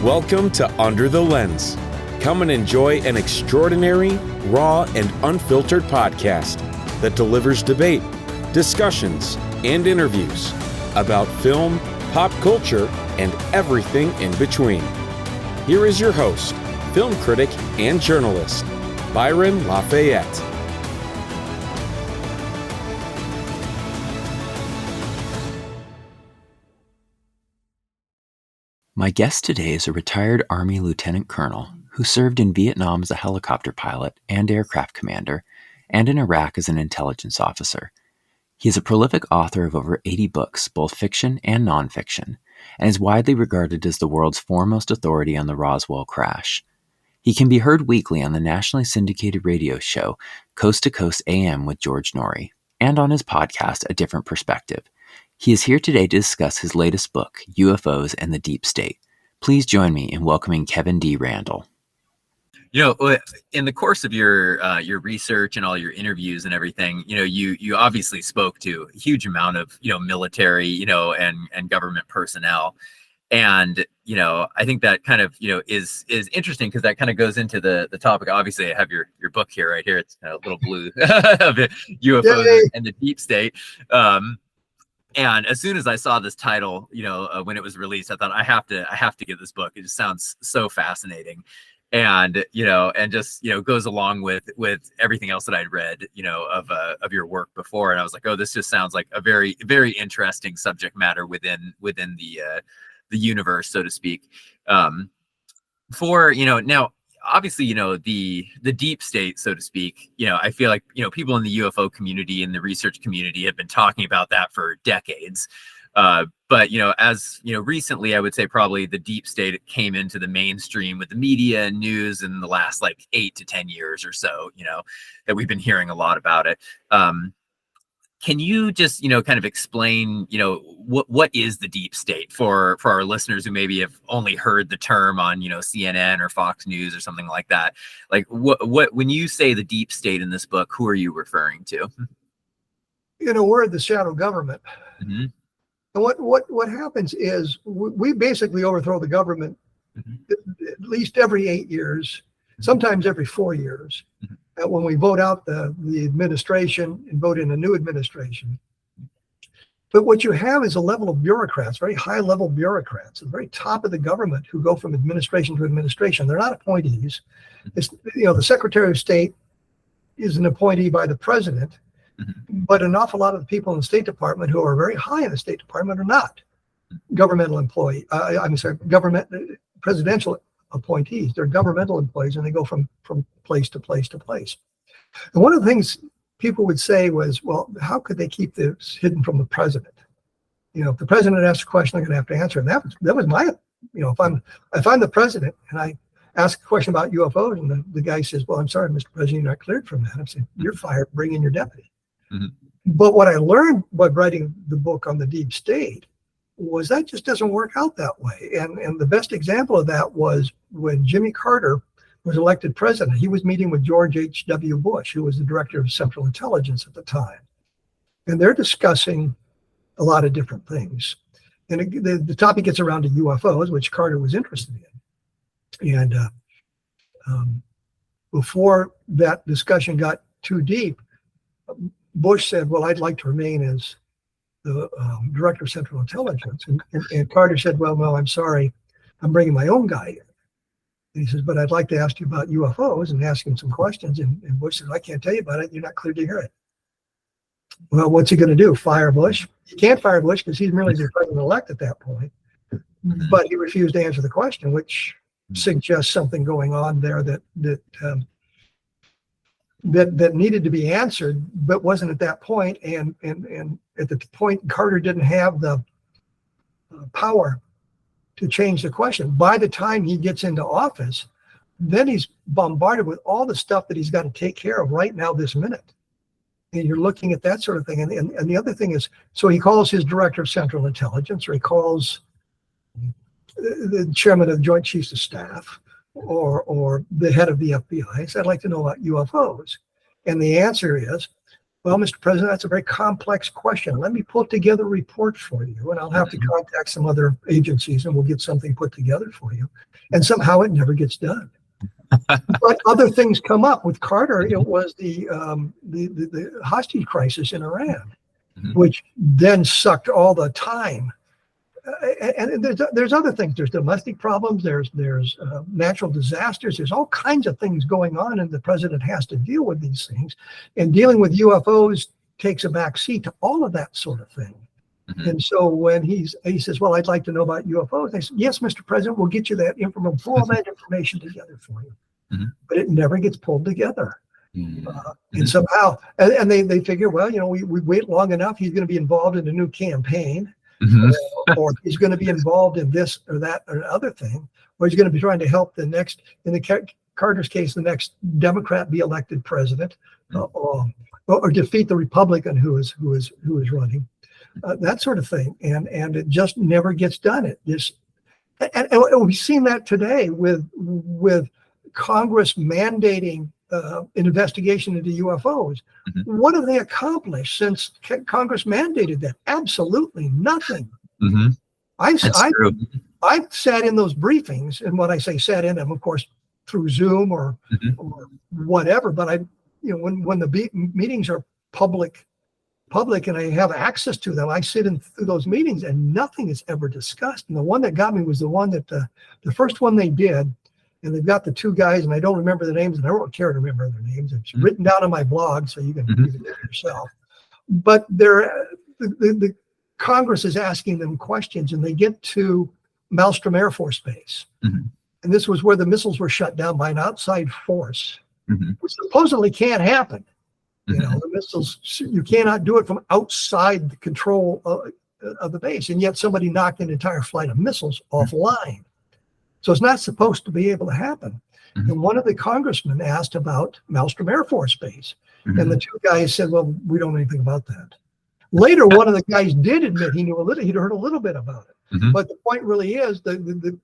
Welcome to Under the Lens. Come and enjoy an extraordinary, raw, and unfiltered podcast that delivers debate, discussions, and interviews about film, pop culture, and everything in between. Here is your host, film critic and journalist, Byron Lafayette. My guest today is a retired Army lieutenant colonel who served in Vietnam as a helicopter pilot and aircraft commander, and in Iraq as an intelligence officer. He is a prolific author of over 80 books, both fiction and nonfiction, and is widely regarded as the world's foremost authority on the Roswell crash. He can be heard weekly on the nationally syndicated radio show Coast to Coast AM with George Noory, and on his podcast, A Different Perspective. He is here today to discuss his latest book, UFOs and the Deep State. Please join me in welcoming Kevin D. Randle. You know, in the course of your research and all your interviews and everything, you know, you obviously spoke to a huge amount of, military, and government personnel. And, I think that kind of, is interesting because that kind of goes into the topic. Obviously, I have your book here right here. It's kind of a little blue of it, UFOs and the Deep State. And as soon as I saw this title, when it was released, I thought I have to get this book. It just sounds so fascinating. And, and just, goes along with everything else that I'd read, of your work before. And I was like, oh, this just sounds like a very, very interesting subject matter within the universe, so to speak. Now, obviously, the deep state, so to speak, I feel like, people in the UFO community and the research community have been talking about that for decades. But, as, recently, I would say probably the deep state came into the mainstream with the media and news in the last 8 to 10 years or so, that we've been hearing a lot about it. Can you just, kind of explain, what is the deep state for our listeners who maybe have only heard the term on, CNN or Fox News or something like that? Like when you say the deep state in this book, who are you referring to? We're the shadow government. Mm-hmm. And what happens is we basically overthrow the government at least every 8 years, sometimes every 4 years. Mm-hmm. When we vote out the administration and vote in a new administration. But what you have is a level of bureaucrats, very high level bureaucrats, at the very top of the government who go from administration to administration. They're not appointees. It's, the Secretary of State is an appointee by the president, but an awful lot of the people in the State Department who are very high in the State Department are not governmental government presidential appointees. They're governmental employees, and they go from place to place to place. And one of the things people would say was, well, how could they keep this hidden from the president? If the president asks a question, they're going to have to answer. And that was my, if I'm the president and I ask a question about UFOs, and the guy says, well, I'm sorry, Mr. President, you're not cleared from that. I'm saying, you're fired, bring in your deputy. Mm-hmm. But what I learned by writing the book on the deep state was that just doesn't work out that way. And the best example of that was when Jimmy Carter was elected president. He was meeting with George H.W. Bush, who was the director of Central Intelligence at the time. And they're discussing a lot of different things. And the topic gets around to UFOs, which Carter was interested in. And before that discussion got too deep, Bush said, well, I'd like to remain as the director of Central Intelligence. And Carter said, well, no, I'm sorry, I'm bringing my own guy in. And he says, but I'd like to ask you about UFOs and ask him some questions. And Bush said, I can't tell you about it. You're not cleared to hear it. Well, what's he going to do? Fire Bush? He can't fire Bush because he's merely the president-elect at that point. But he refused to answer the question, which suggests something going on there that needed to be answered, but wasn't at that point. And at the point, Carter didn't have the power to change the question. By the time he gets into office, then he's bombarded with all the stuff that he's got to take care of right now, this minute. And you're looking at that sort of thing. And the other thing is, so he calls his director of Central Intelligence, or he calls the chairman of the Joint Chiefs of Staff, or the head of the FBI. He said, I'd like to know about UFOs. And the answer is, Well, Mr. President, that's a very complex question. Let me put together a report for you, and I'll have to contact some other agencies, and we'll get something put together for you. And somehow it never gets done. But other things come up. With Carter, it was the hostage crisis in Iran, which then sucked all the time. And there's other things. There's domestic problems. There's natural disasters. There's all kinds of things going on, and the president has to deal with these things. And dealing with UFOs takes a back seat to all of that sort of thing. And so when he says, "Well, I'd like to know about UFOs," I said, "Yes, Mr. President, we'll get you that information. Pull all that information together for you." But it never gets pulled together. And somehow, and they figure, well, we wait long enough. He's going to be involved in a new campaign. Or he's going to be involved in this or that or other thing, or he's going to be trying to help the next, in the Carter's case, the next Democrat be elected president, or defeat the Republican who is running, that sort of thing, and it just never gets done. It just, and we've seen that today with Congress mandating an investigation into UFOs. What have they accomplished since Congress mandated that? Absolutely nothing. I've sat in those briefings, and when I say sat in them, of course, through Zoom or whatever. But when the meetings are public, and I have access to them, I sit in through those meetings, and nothing is ever discussed. And the one that got me was the one that the first one they did. And they've got the two guys, and I don't remember the names, and I don't care to remember their names. It's written down on my blog, so you can read it yourself. But the Congress is asking them questions, and they get to Malmstrom Air Force Base. And this was where the missiles were shut down by an outside force, which supposedly can't happen. The missiles, you cannot do it from outside the control of the base, and yet somebody knocked an entire flight of missiles offline. So it's not supposed to be able to happen. And one of the congressmen asked about Malmstrom Air Force Base. And the two guys said, "Well, we don't know anything about that." Later, one of the guys did admit he knew he'd heard a little bit about it. But the point really is that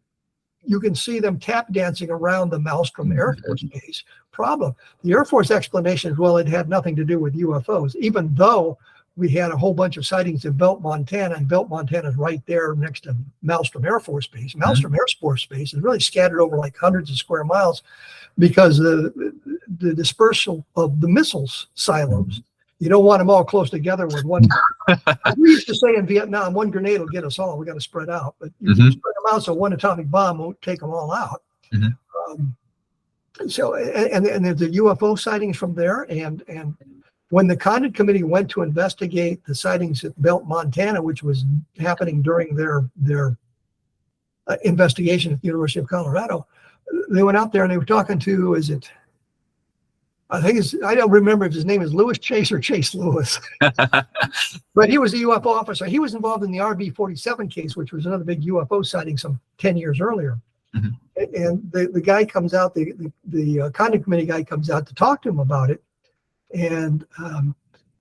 you can see them tap dancing around the Malmstrom Air Force Base problem. The Air Force explanation is, well, it had nothing to do with UFOs, even though we had a whole bunch of sightings in Belt, Montana, and Belt, Montana is right there next to Malmstrom Air Force Base. Malmstrom Air Force Base is really scattered over like hundreds of square miles because the dispersal of the missiles silos. You don't want them all close together with one. We used to say in Vietnam, one grenade will get us all. We got to spread out, but you can spread them out so one atomic bomb won't take them all out. So, and there's the UFO sightings from there, and when the Condon Committee went to investigate the sightings at Belt, Montana, which was happening during their investigation at the University of Colorado, they went out there and they were talking to, I don't remember if his name is Lewis Chase or Chase Lewis, but he was a UFO officer. He was involved in the RB-47 case, which was another big UFO sighting some 10 years earlier. And the guy comes out, the Condon Committee guy comes out to talk to him about it. And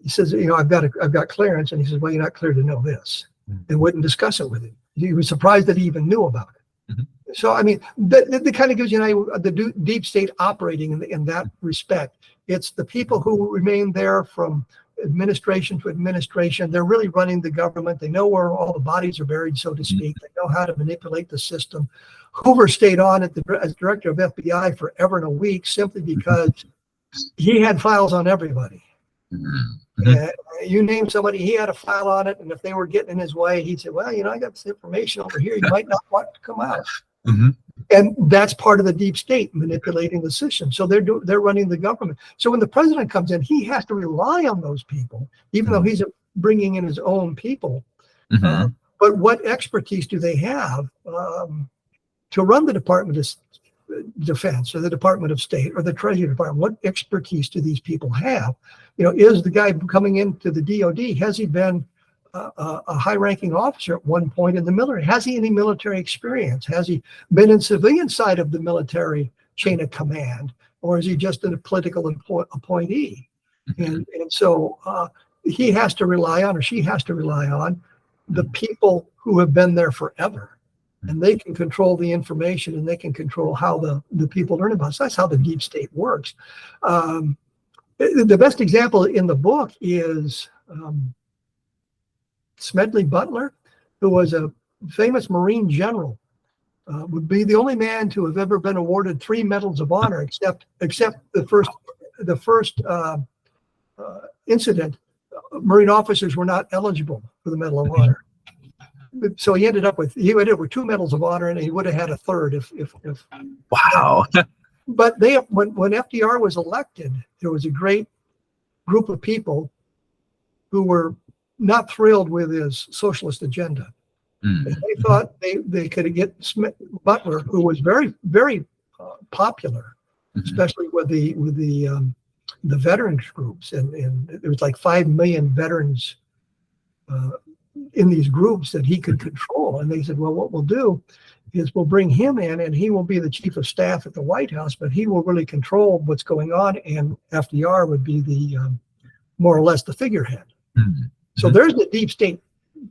he says, I've got clearance. And he says, well, you're not cleared to know this. And wouldn't discuss it with him. He was surprised that he even knew about it. So, I mean, that kind of gives you an idea of the deep state operating in that respect. It's the people who remain there from administration to administration. They're really running the government. They know where all the bodies are buried, so to speak. They know how to manipulate the system. Hoover stayed on as director of FBI forever and a week simply because he had files on everybody. You name somebody, he had a file on it, and if they were getting in his way, he'd say, well, I got this information over here. You might not want it to come out. And that's part of the deep state manipulating the system. So they're running the government. So when the president comes in, he has to rely on those people, even though he's bringing in his own people. But what expertise do they have to run the Department of Defense or the Department of State or the Treasury Department? What expertise do these people have? Is the guy coming into the DOD, has he been a high-ranking officer at one point in the military? Has he any military experience? Has he been in civilian side of the military chain of command, or is he just a political appointee? And so he has to rely on, or she has to rely on, the people who have been there forever. And they can control the information, and they can control how the people learn about it. So that's how the deep state works. The best example in the book is Smedley Butler, who was a famous Marine general, would be the only man to have ever been awarded 3 medals of honor, except the first incident. Marine officers were not eligible for the Medal of Honor. So he ended up with 2 medals of honor, and he would have had a third if Wow. But when FDR was elected, there was a great group of people who were not thrilled with his socialist agenda. And they thought they could get Butler, who was very, very popular, especially with the veterans groups, and there was like 5 million veterans in these groups that he could control. And they said, well, what we'll do is we'll bring him in, and he will be the chief of staff at the White House, but he will really control what's going on, and FDR would be the more or less the figurehead. So there's the deep state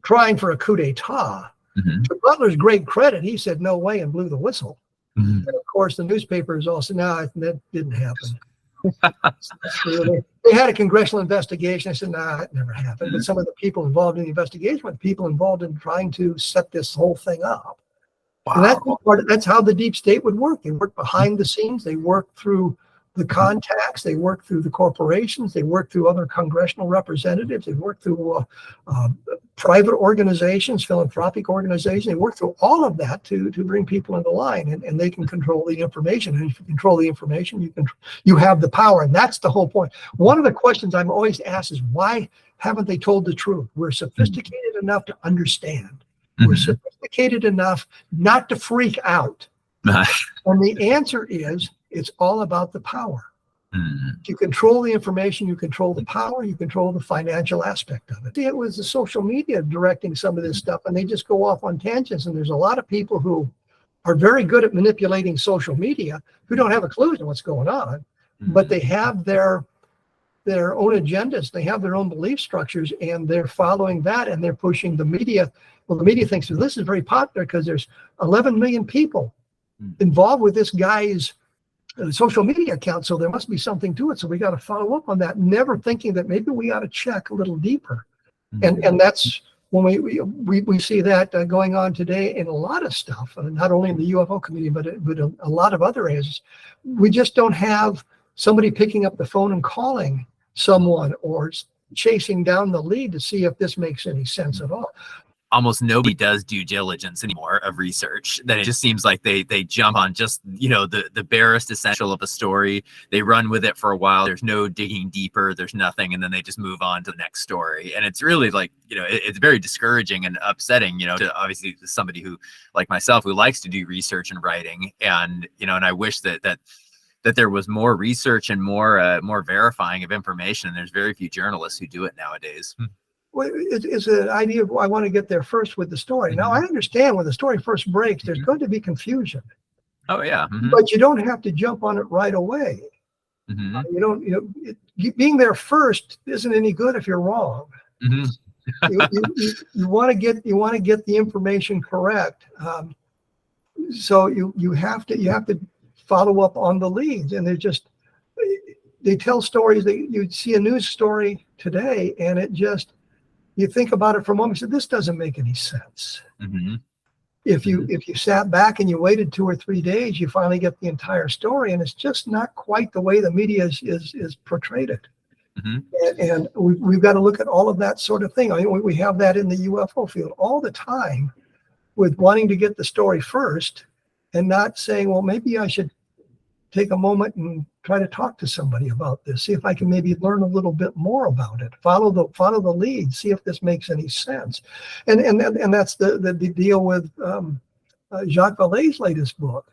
trying for a coup d'etat. To Butler's great credit, he said no way and blew the whistle. And of course, the newspapers all said, no, that didn't happen. They had a congressional investigation. I said, nah, it never happened. But some of the people involved in the investigation were people involved in trying to set this whole thing up. Wow. And that's how the deep state would work. They work behind the scenes. They work through the contacts. They work through the corporations. They work through other congressional representatives. They work through private organizations, philanthropic organizations. They work through all of that to bring people into line, and they can control the information. And if you control the information, you have the power. And that's the whole point. One of the questions I'm always asked is, why haven't they told the truth? We're sophisticated enough to understand. We're sophisticated enough not to freak out. And the answer is, it's all about the power. You control the information, you control the power, you control the financial aspect of it. It was the social media directing some of this stuff, and they just go off on tangents. And there's a lot of people who are very good at manipulating social media who don't have a clue to what's going on, but they have their own agendas. They have their own belief structures, and they're following that, and they're pushing the media. Well, the media thinks, well, this is very popular because there's 11 million people involved with this guy's social media account, so there must be something to it. So we got to follow up on that, never thinking that maybe we ought to check a little deeper. And that's when we see that going on today in a lot of stuff, not only in the UFO community, but a lot of other areas. We just don't have somebody picking up the phone and calling someone or chasing down the lead to see if this makes any sense at all. Almost nobody does due diligence anymore of research. That it just seems like they jump on just, the barest essential of a story. They run with it for a while. There's no digging deeper. There's nothing. And then they just move on to the next story. And it's really like, it's very discouraging and upsetting, to obviously somebody who, like myself, who likes to do research and writing. And, and I wish that there was more research and more verifying of information. And there's very few journalists who do it nowadays. Well, it's an idea of, I want to get there first with the story. Now, I understand when the story first breaks, there's going to be confusion. Oh, yeah. But you don't have to jump on it right away. Being there first isn't any good if you're wrong. You want to get the information correct. So you have to follow up on the leads, and they tell stories that you see a news story today, and you think about it for a moment, and say, this doesn't make any sense. If you sat back and you waited 2 or 3 days, you finally get the entire story, and it's just not quite the way the media is portrayed it. And we've got to look at all of that sort of thing. I mean, we have that in the UFO field all the time, with wanting to get the story first and not saying, well, maybe I should take a moment and try to talk to somebody about this, see if I can maybe learn a little bit more about it, follow the lead, see if this makes any sense. And that's the deal with Jacques Vallée's latest book.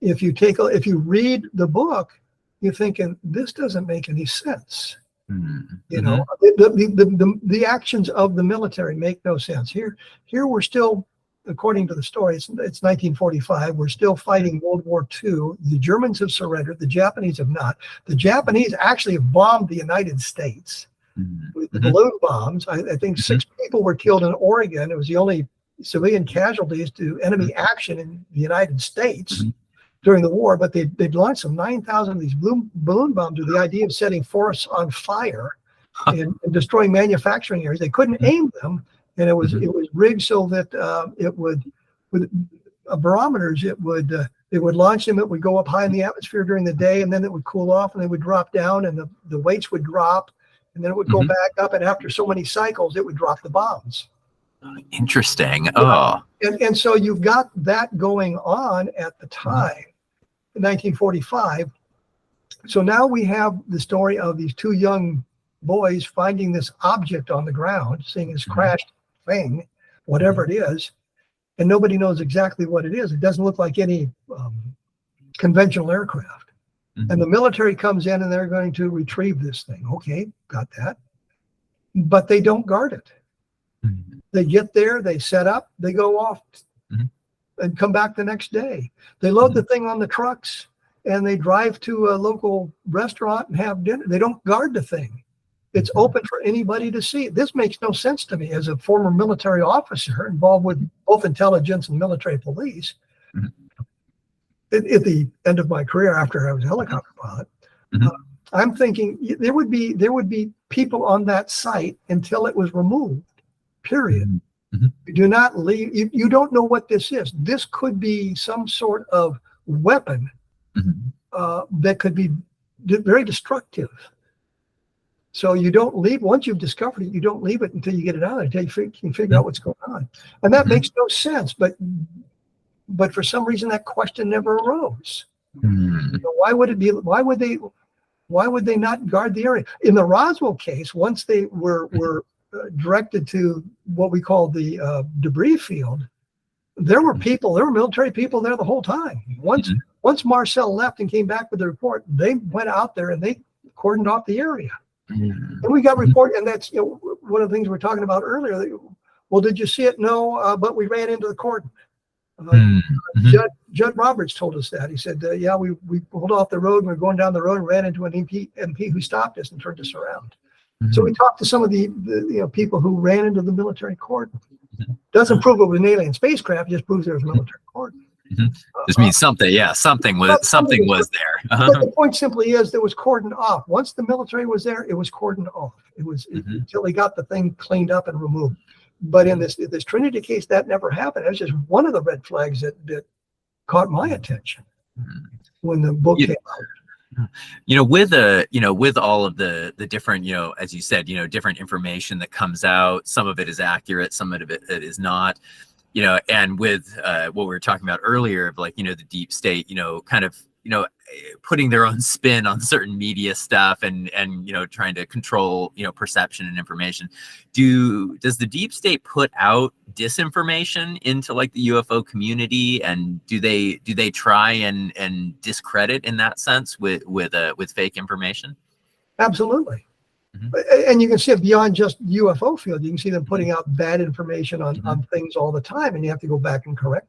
If you read the book, you're thinking, this doesn't make any sense. The actions of the military make no sense. Here we're still, according to the story, it's 1945. We're still fighting World War II. The Germans have surrendered. The Japanese have not. The Japanese actually have bombed the United States with the balloon bombs. I think 6 people were killed in Oregon. It was the only civilian casualties to enemy action in the United States. during the war, but they'd launched some 9,000 of these balloon bombs with the idea of setting forests on fire and destroying manufacturing areas. They couldn't aim them, and it was rigged so that it would, with barometers, they would launch them. It would go up high in the atmosphere during the day, and then it would cool off, and they would drop down, and the weights would drop, and then it would go back up, and after so many cycles, it would drop the bombs. Interesting. Oh. And so you've got that going on at the time, in 1945. So now we have the story of these two young boys finding this object on the ground, seeing this crashed thing, whatever it is, and nobody knows exactly what it is. It doesn't look like any conventional aircraft. And the military comes in and they're going to retrieve this thing. Okay, got that. But they don't guard it. They get there, they set up, they go off and come back the next day. They load the thing on the trucks and they drive to a local restaurant and have dinner. They don't guard the thing. It's open for anybody to see. This makes no sense to me as a former military officer involved with both intelligence and military police. At the end of my career, after I was a helicopter pilot, I'm thinking there would be people on that site until it was removed. Period. You do not leave. You don't know what this is. This could be some sort of weapon that could be very destructive. So you don't leave. Once you've discovered it, you don't leave it until you get it out, until you can figure out what's going on. And that makes no sense. But for some reason, that question never arose. Why would it be? Why would they not guard the area? In the Roswell case, once they were directed to what we call the debris field, there were military people there the whole time. Once Marcel left and came back with the report, they went out there and they cordoned off the area. And we got report, and that's one of the things we were talking about earlier. Well, did you see it? No, but we ran into the cordon. Judd Roberts told us that. He said, yeah, we pulled off the road and we were going down the road and ran into an MP who stopped us and turned us around. So we talked to some of the people who ran into the military cordon. Doesn't prove it was an alien spacecraft, just proves there was a military cordon. This means something. Yeah, something was there. But the point simply is there was cordoned off. Once the military was there, it was cordoned off. It was until they got the thing cleaned up and removed. But in this Trinity case, that never happened. It was just one of the red flags that caught my attention when the book came out. With all of the different, as you said, different information that comes out, some of it is accurate, some of it is not, and with what we were talking about earlier of the deep state, kind of, putting their own spin on certain media stuff and trying to control, perception and information. Does the deep state put out disinformation into the UFO community, and do they try and discredit in that sense with fake information? Absolutely. And you can see it beyond just UFO field. You can see them putting out bad information on things all the time, and you have to go back and correct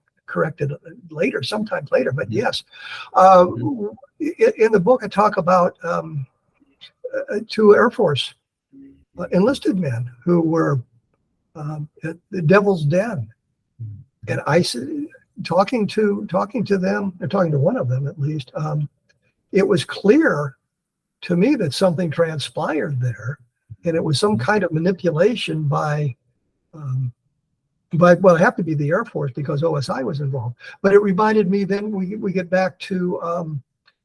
it later, sometimes later. But yes, in the book I talk about two Air Force enlisted men who were at the Devil's Den, and I talking to them, or talking to one of them at least. It was clear to me that something transpired there, and it was some kind of manipulation by well, it had to be the Air Force because OSI was involved. But it reminded me then we get back to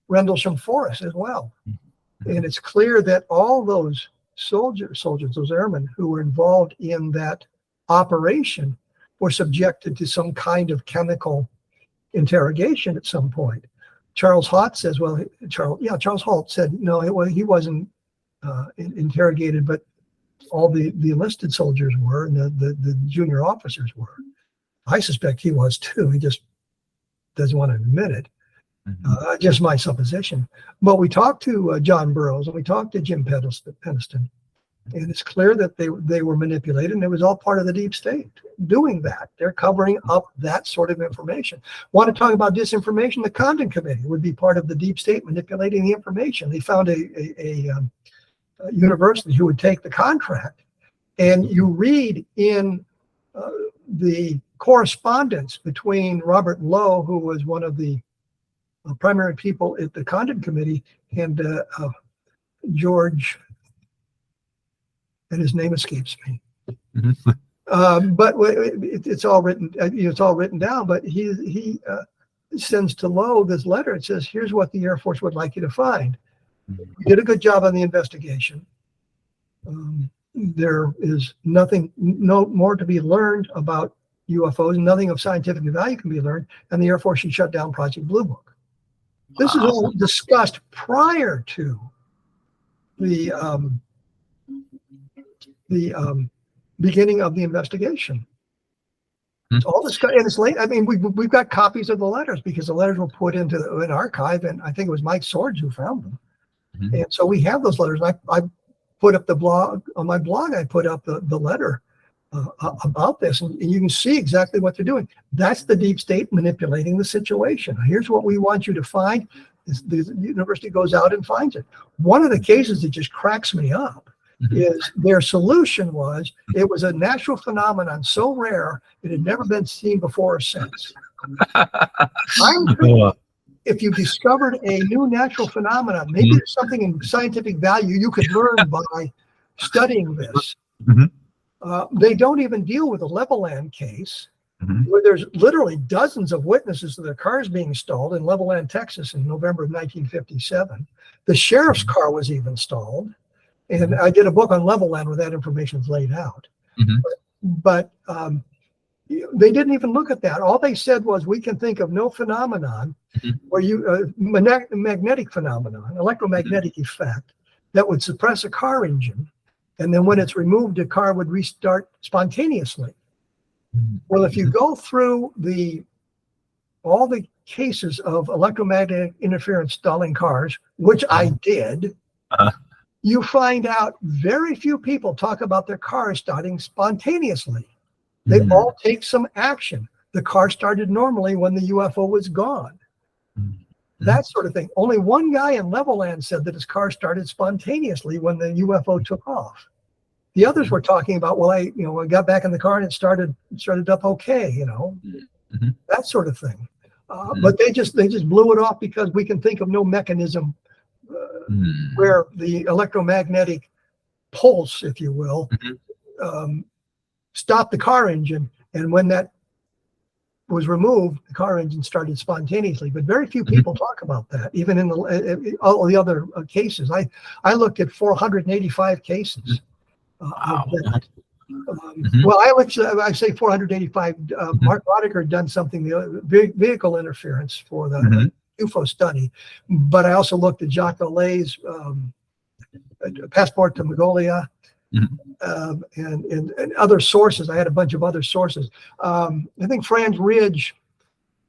Rendlesham Forest as well. And it's clear that all those soldiers, those airmen who were involved in that operation were subjected to some kind of chemical interrogation at some point. Charles Halt says, Charles Halt said, no, he wasn't interrogated, but all the enlisted soldiers were, and the junior officers were. I suspect he was too. He just doesn't want to admit it. Just my supposition. But we talked to John Burroughs and we talked to Jim Peniston, and it's clear that they were manipulated, and it was all part of the deep state doing that. They're covering up that sort of information. Want to talk about disinformation? The Condon Committee would be part of the deep state manipulating the information. They found a university who would take the contract, and you read in the correspondence between Robert Lowe, who was one of the primary people at the Condon Committee, and George, and his name escapes me. But it's all written. It's all written down. But he sends to Lowe this letter. It says, "Here's what the Air Force would like you to find. You did a good job on the investigation. There is no more to be learned about UFOs. Nothing of scientific value can be learned, and the Air Force should shut down Project Blue Book." This is all discussed prior to the beginning of the investigation. It's all discussed, and it's late. I mean, we've got copies of the letters because the letters were put into an archive, and I think it was Mike Swords who found them. And so we have those letters. I put up the blog on my blog. I put up the letter about this, and you can see exactly what they're doing. That's the deep state manipulating the situation. Here's what we want you to find. The university goes out and finds it. One of the cases that just cracks me up is their solution was it was a natural phenomenon so rare it had never been seen before or since. I'm sure if you discovered a new natural phenomenon, maybe there's something in scientific value you could learn by studying this. They don't even deal with the Levelland case, where there's literally dozens of witnesses to their cars being stalled in Levelland, Texas in November of 1957. The sheriff's car was even stalled. And I did a book on Levelland where that information is laid out. But they didn't even look at that. All they said was, we can think of no phenomenon where magnetic phenomenon, electromagnetic effect that would suppress a car engine. And then when it's removed, the car would restart spontaneously. Well, if you go through all the cases of electromagnetic interference stalling cars, which I did, you find out very few people talk about their cars starting spontaneously. They all take some action. The car started normally when the UFO was gone. That sort of thing. Only one guy in Levelland said that his car started spontaneously when the UFO took off. The others were talking about, well, I got back in the car and it started up okay, that sort of thing. But they just blew it off because we can think of no mechanism where the electromagnetic pulse, if you will, stopped the car engine, and when that was removed, the car engine started spontaneously. But very few people talk about that, even in all the other cases. I looked at 485 cases. Of that. Well, I say 485. Mark Roddicker had done something, the vehicle interference for the UFO study, but I also looked at Jacques Vallée's Passport to Mongolia, and other sources. I had a bunch of other sources. I think Franz Ridge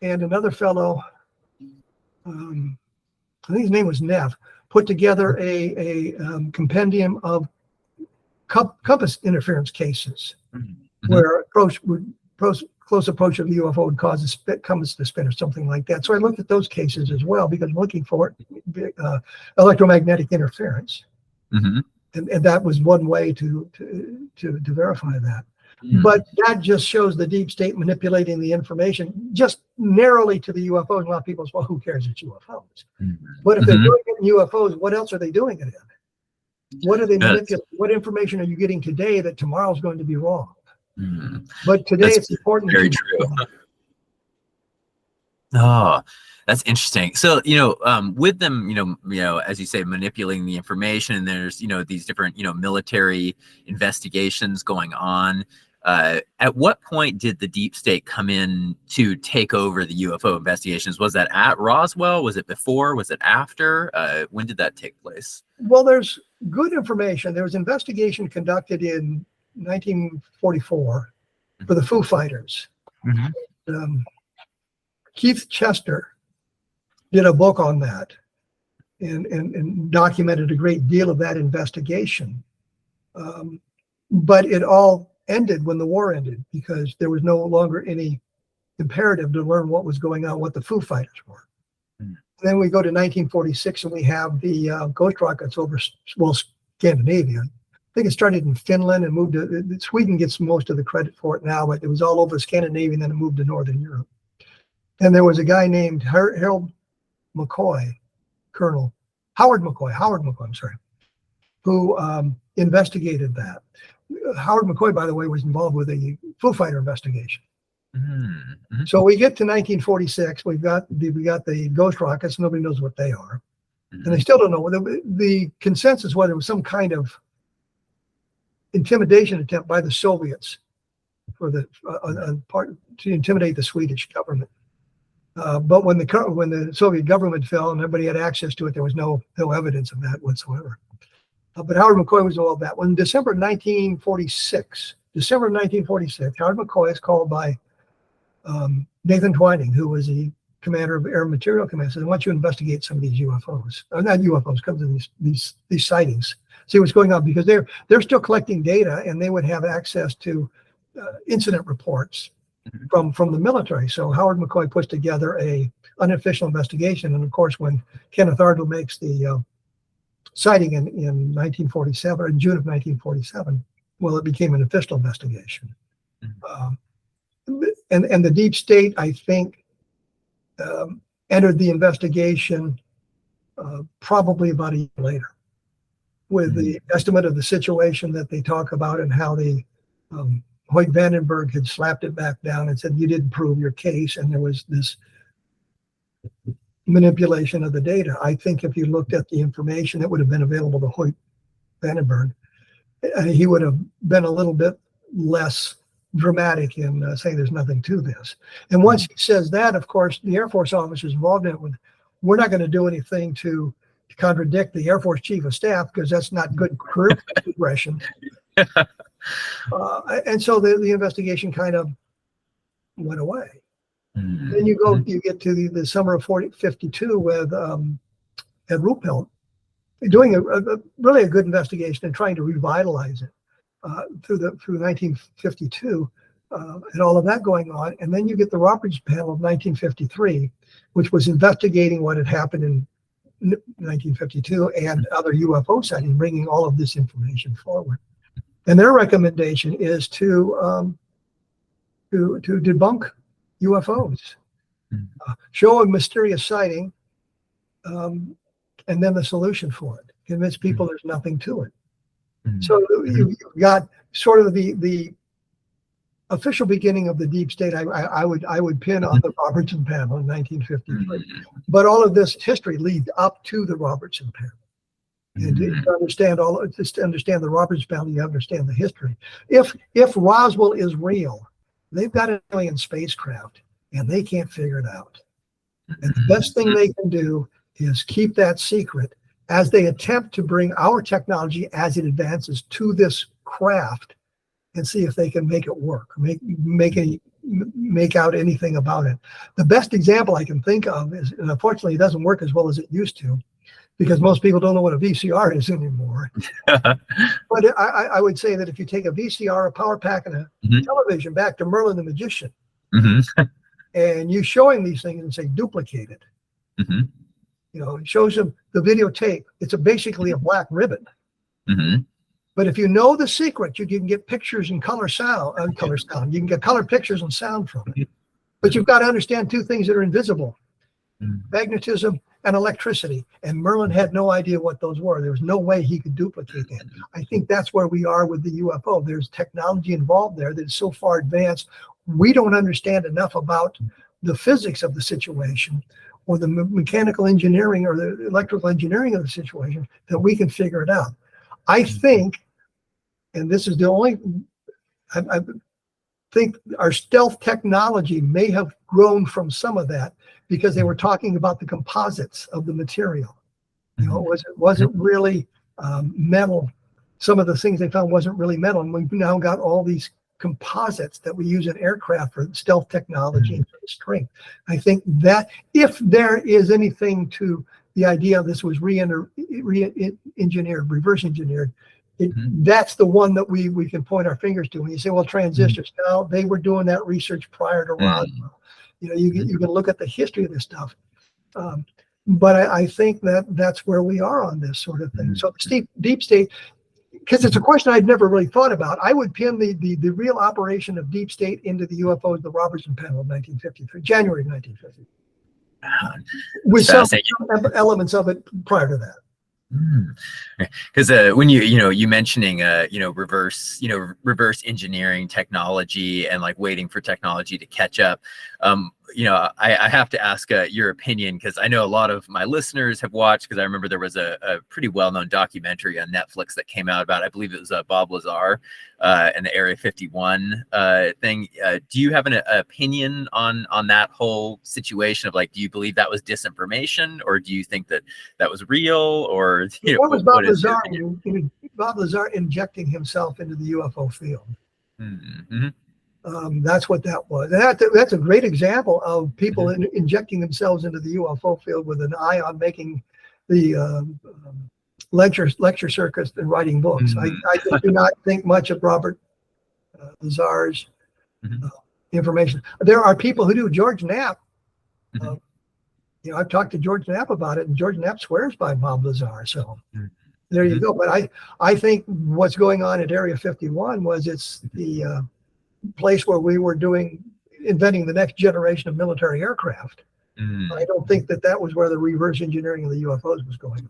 and another fellow, I think his name was Neff, put together a compendium of compass interference cases where close approach of the UFO would cause a compass to spin or something like that. So I looked at those cases as well because I'm looking for electromagnetic interference. And that was one way to verify that. But that just shows the deep state manipulating the information just narrowly to the UFOs. A lot of people say, well, who cares? It's UFOs. But if they're doing it in UFOs, what else are they doing it in? What are they manipulating? What information are you getting today that tomorrow is going to be wrong? But today it's important. Very true. Oh, that's interesting. So, with them, as you say, manipulating the information, and there's, these different, military investigations going on. At what point did the deep state come in to take over the UFO investigations? Was that at Roswell? Was it before? Was it after? When did that take place? Well, there's good information. There was an investigation conducted in 1944 for the Foo Fighters. Keith Chester did a book on that and documented a great deal of that investigation. But it all ended when the war ended because there was no longer any imperative to learn what was going on, what the Foo Fighters were. Then we go to 1946 and we have the ghost rockets over, Scandinavia. I think it started in Finland and moved to, Sweden gets most of the credit for it now, but it was all over Scandinavia and then it moved to Northern Europe. And there was a guy named Harold McCoy, Colonel Howard McCoy, I'm sorry, who investigated that. Howard McCoy, by the way, was involved with a Foo Fighter investigation. Mm-hmm. So we get to 1946. We got the ghost rockets. Nobody knows what they are, and they still don't know. The consensus was it was some kind of intimidation attempt by the Soviets for the part to intimidate the Swedish government. But when the Soviet government fell and everybody had access to it, there was no evidence of that whatsoever. But Howard McCoy was all of that. When December 1946, Howard McCoy is called by Nathan Twining, who was the commander of Air Material Command, said, "I want you to investigate some of these UFOs, not UFOs, come to these sightings, see what's going on," because they're still collecting data and they would have access to incident reports from the military. So Howard McCoy puts together a unofficial investigation, and of course, when Kenneth Randle makes the sighting in 1947, or in June of 1947, well, it became an official investigation. And the deep state, I think, entered the investigation probably about a year later, with the estimate of the situation that they talk about and how the Hoyt Vandenberg had slapped it back down and said, "You didn't prove your case," and there was this manipulation of the data. I think if you looked at the information that would have been available to Hoyt Vandenberg, he would have been a little bit less dramatic in saying there's nothing to this. And once he says that, of course, the Air Force officers involved in it, we're not going to do anything to contradict the Air Force Chief of Staff, because that's not good career progression. And so the investigation kind of went away. Then you get to the summer of 52 with Ed Ruppelt doing a really a good investigation and trying to revitalize it through 1952 and all of that going on. And then you get the Roberts Panel of 1953, which was investigating what had happened in 1952 and other UFO sightings, bringing all of this information forward. And their recommendation is to debunk UFOs, show a mysterious sighting, and then the solution for it. Convince people there's nothing to it. So you've got sort of the official beginning of the deep state. I would pin on the Robertson Panel in 1953, but all of this history leads up to the Robertson Panel. And to understand the Robertson Panel, you understand the history. If Roswell is real, they've got an alien spacecraft and they can't figure it out. And the best thing they can do is keep that secret as they attempt to bring our technology as it advances to this craft and see if they can make it work, make out anything about it. The best example I can think of is, and unfortunately it doesn't work as well as it used to, because most people don't know what a VCR is anymore. But I would say that if you take a VCR, a power pack, and a television back to Merlin the Magician, and you show him these things and say, duplicate it. You know, it shows him the videotape. It's basically a black ribbon. But if you know the secret, you can get pictures and color sound. You can get color pictures and sound from it. But you've got to understand two things that are invisible: magnetism and electricity. And Merlin had no idea what those were. There was no way he could duplicate that. I think that's where we are with the UFO. There's technology involved there that is so far advanced, we don't understand enough about the physics of the situation or the mechanical engineering or the electrical engineering of the situation that we can figure it out. I think, and this is the only, I think our stealth technology may have grown from some of that, because they were talking about the composites of the material. You know, it wasn't really metal. Some of the things they found wasn't really metal. And we've now got all these composites that we use in aircraft for stealth technology and for strength. I think that if there is anything to the idea this was re-engineered, reverse engineered, that's the one that we can point our fingers to. When you say, well, transistors, now they were doing that research prior to Roswell. You know, you can look at the history of this stuff. But I think that's where we are on this sort of thing. So deep state, because it's a question I'd never really thought about, I would pin the real operation of deep state into the UFOs, the Robertson Panel of 1953, January of 1950. with some elements of it prior to that. Because when you mentioning reverse engineering technology and like waiting for technology to catch up, I have to ask your opinion, because I know a lot of my listeners have watched, because I remember there was a pretty well-known documentary on Netflix that came out about, I believe it was Bob Lazar and the Area 51 thing. Do you have an opinion on that whole situation of like, do you believe that was disinformation, or do you think that was real, or what was Bob Lazar? Bob Lazar injecting himself into the UFO field. Mm-hmm. That's what that was. That's a great example of people injecting themselves into the UFO field with an eye on making the lecture circuits and writing books. I do not think much of Robert Lazar's information. There are people who do. George Knapp. I've talked to George Knapp about it, and George Knapp swears by Bob Lazar. So there you go. But I think what's going on at Area 51 was it's the place where we were inventing the next generation of military aircraft. I don't think that was where the reverse engineering of the UFOs was going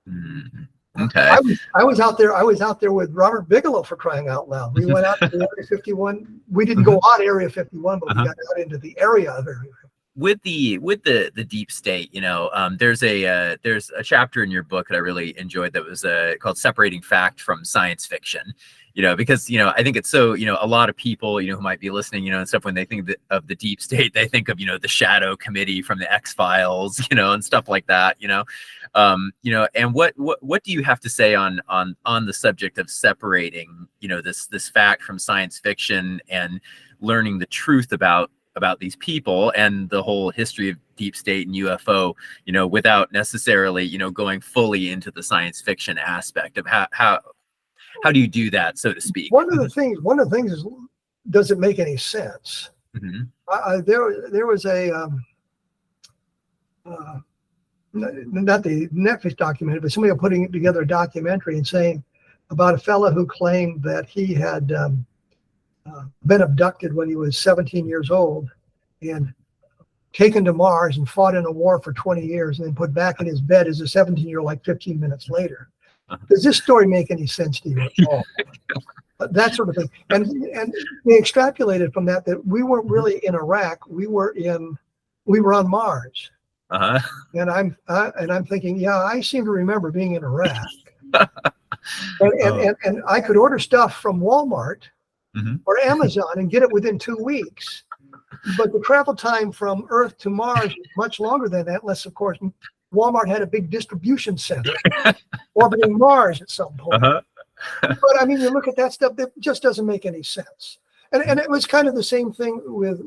on. Okay. I was out there with Robert Bigelow, for crying out loud. We went out to Area 51. We didn't go on Area 51, but we got out into the area of Area 51. With the deep state, there's a chapter in your book that I really enjoyed that was called "Separating Fact from Science Fiction." Because I think it's so, a lot of people who might be listening, and stuff, when they think of the deep state, they think of the Shadow Committee from the X-Files, and stuff like that, and what do you have to say on the subject of separating this fact from science fiction and learning the truth about these people and the whole history of deep state and UFO, without necessarily, going fully into the science fiction aspect of how do you do that, so to speak? One of the things is, does it make any sense? There was not the Netflix documentary, but somebody putting together a documentary and saying about a fellow who claimed that he had been abducted when he was 17 years old and taken to Mars and fought in a war for 20 years and then put back in his bed as a 17-year-old like 15 minutes later. Does this story make any sense to you at all? That sort of thing. And they extrapolated from that we weren't really in Iraq. We were on Mars. And I'm thinking, I seem to remember being in Iraq. and I could order stuff from Walmart or Amazon and get it within 2 weeks. But the travel time from Earth to Mars is much longer than that, unless, of course, Walmart had a big distribution center orbiting Mars at some point. But I mean, you look at that stuff, that just doesn't make any sense. And it was kind of the same thing with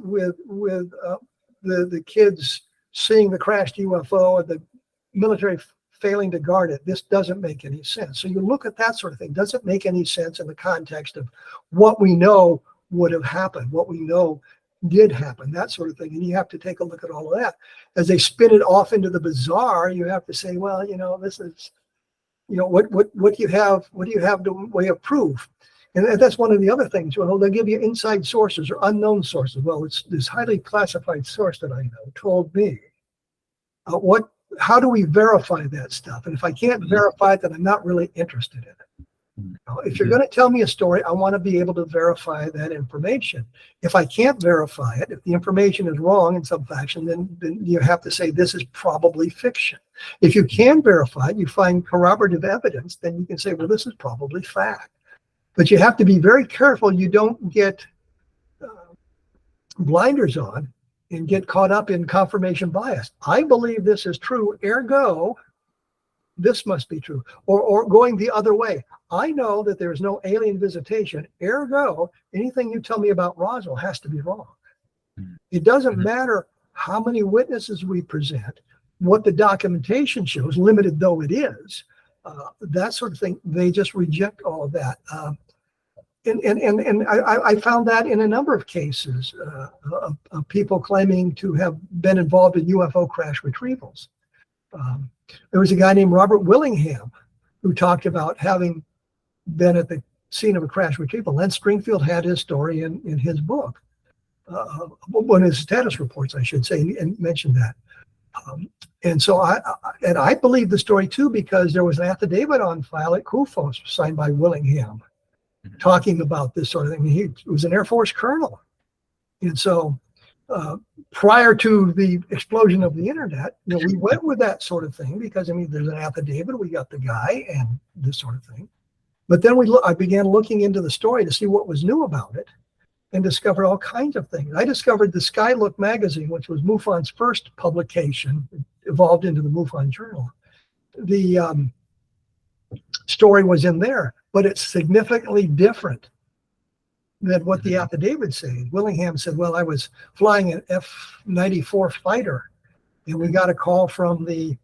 the kids seeing the crashed UFO and the military failing to guard it. This doesn't make any sense. So you look at that sort of thing. Does it make any sense in the context of what we know would have happened, what we know did happen, that sort of thing? And you have to take a look at all of that. As they spin it off into the bizarre, you have to say, well, this is, what do you have to way of proof? And that's one of the other things. Well, they'll give you inside sources or unknown sources. Well, it's this highly classified source that I know told me. How do we verify that stuff? And if I can't verify it, then I'm not really interested in it. If you're going to tell me a story, I want to be able to verify that information. If I can't verify it, if the information is wrong in some fashion, then you have to say this is probably fiction. If you can verify it, you find corroborative evidence, then you can say, well, this is probably fact. But you have to be very careful you don't get blinders on and get caught up in confirmation bias. I believe this is true, ergo, this must be true. Or going the other way. I know that there's no alien visitation, ergo, anything you tell me about Roswell has to be wrong. It doesn't matter how many witnesses we present, what the documentation shows, limited though it is, that sort of thing. They just reject all of that. And I found that in a number of cases of people claiming to have been involved in UFO crash retrievals. There was a guy named Robert Willingham who talked about having been at the scene of a crash retrieval. Len Stringfield had his story in his book, one of his status reports, I should say, and mentioned that. And so I believe the story too, because there was an affidavit on file at CUFOS signed by Willingham talking about this sort of thing. He was an Air Force colonel. And so prior to the explosion of the internet, we went with that sort of thing because, there's an affidavit, we got the guy and this sort of thing. But then I began looking into the story to see what was new about it and discovered all kinds of things. I discovered the Skylook magazine, which was MUFON's first publication, evolved into the MUFON Journal. The story was in there, but it's significantly different than what the affidavit said. Willingham said, well, I was flying an F-94 fighter, and we got a call from the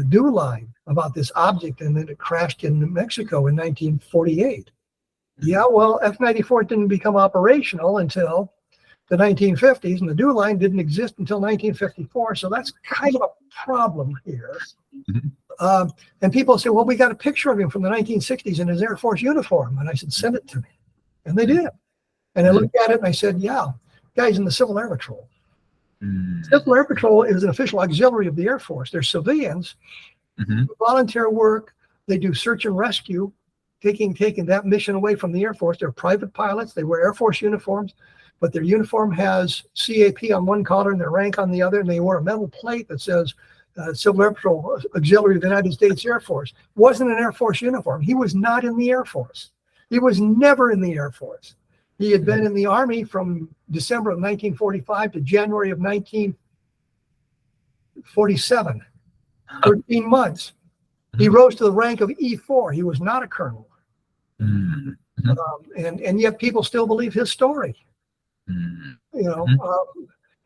DEW line about this object, and then it crashed in New Mexico in 1948. Yeah, well, F-94 didn't become operational until the 1950s, and the DEW line didn't exist until 1954, so that's kind of a problem here. And people say, well, we got a picture of him from the 1960s in his Air Force uniform. And I said, send it to me. And they did. And I looked at it and I said, yeah, guy's in the Civil Air Patrol. Civil Air Patrol is an official auxiliary of the Air Force. They're civilians, volunteer work. They do search and rescue, taking that mission away from the Air Force. They're private pilots. They wear Air Force uniforms, but their uniform has CAP on one collar and their rank on the other. And they wear a metal plate that says Civil Air Patrol, auxiliary of the United States Air Force. Wasn't an Air Force uniform. He was not in the Air Force. He was never in the Air Force. He had been in the Army from December of 1945 to January of 1947, 13 months. He rose to the rank of E4. He was not a colonel. And yet people still believe his story.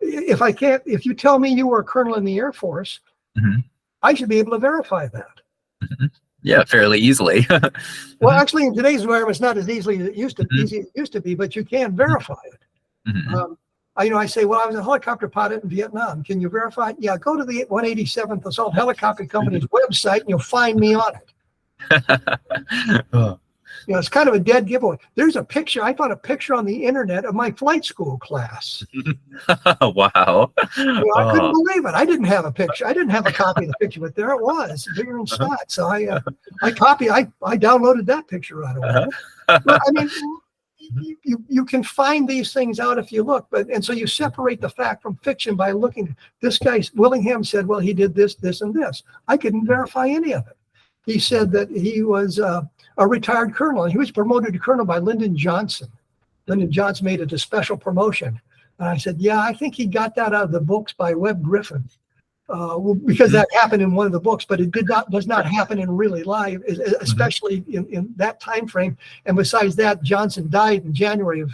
If you tell me you were a colonel in the Air Force, I should be able to verify that. Yeah, fairly easily. Well, actually, in today's environment, it's not as easy as it used to be, but you can verify it. I say, well, I was a helicopter pilot in Vietnam. Can you verify it? Yeah, go to the 187th Assault Helicopter Company's website and you'll find me on it. It's kind of a dead giveaway. There's a picture. I found a picture on the internet of my flight school class. Wow. I couldn't believe it. I didn't have a picture. I didn't have a copy of the picture, but there it was, bigger than snot. So I downloaded that picture right away. But, you can find these things out if you look, and so you separate the fact from fiction by looking. This guy, Willingham, said, well, he did this, this, and this. I couldn't verify any of it. He said that he was a retired colonel, and he was promoted to colonel by Lyndon Johnson. Lyndon Johnson made it a special promotion. And I said, yeah, I think he got that out of the books by Webb Griffin, because that happened in one of the books, but it does not happen in really life, especially in that time frame. And besides that, Johnson died in January of